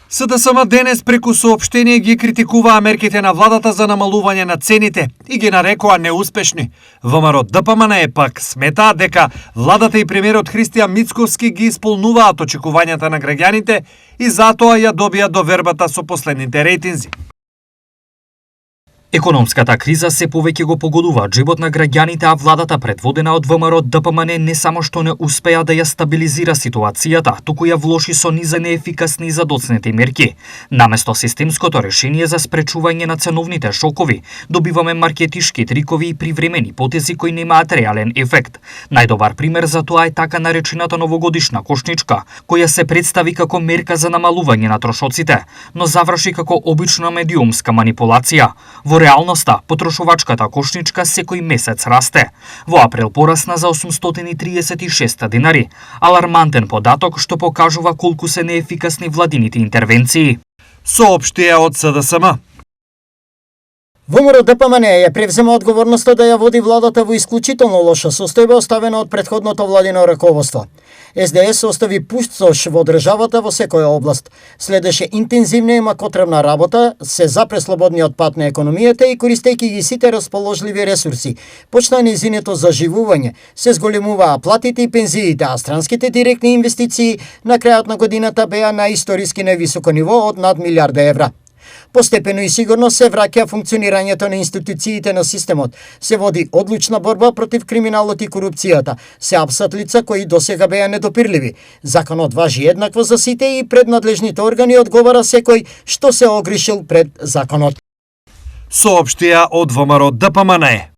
СДСМ денес преку соопштение ги критикуваа мерките на владата за намалување на цените и ги нарекоа неуспешни. ВМРО ДПМН пак сметаа дека владата и премиерот Христијан Мицковски ги исполнуваат очекувањата на граѓаните и затоа ја добија довербата со последните рейтинзи. Економската криза се повеќе го погодува живот на граѓаните, а владата предводена од ВМРО ДПМН не само што не успеа да ја стабилизира ситуацијата, туку ја влоши со низа неефикасни и задоцнети мерки. Наместо системското решение за спречување на ценовните шокови, добиваме маркетишки трикови и привремени потези кои немаат реален ефект. Најдобар пример за тоа е така наречената новогодишна кошничка, која се представи како мерка за намалување на трошоците, но заврши како обична медиумска манипулација. Во реалноста, потрошувачката кошничка секој месец расте. Во април порасна за 836 динари. Алармантен податок што покажува колку се неефикасни владините интервенции. Соопштија од СДСМ. ВМРО ДПМН ја превзема одговорноста да ја води владата во исклучително лоша состојба оставена од претходното владино раководство. СДС остави пустош во државата во секоја област. Следеше интензивна и макотребна работа, се запре слободниот пат на економијата и користејќи ги сите расположливи ресурси, почна нејзиното заживување, се зголемуваа платите и пензиите, а странските директни инвестиции на крајот на годината беа на историски највисоко ниво од над милиарда евра. Постепено и сигурно се враќа функционирањето на институциите на системот. Се води одлучна борба против криминалот и корупцијата. Се апсат лица кои досега беа недопирливи. Законот важи еднакво за сите и пред надлежните органи одговара секој што се огришил пред законот. Соопштија од ВМРО ДПМН.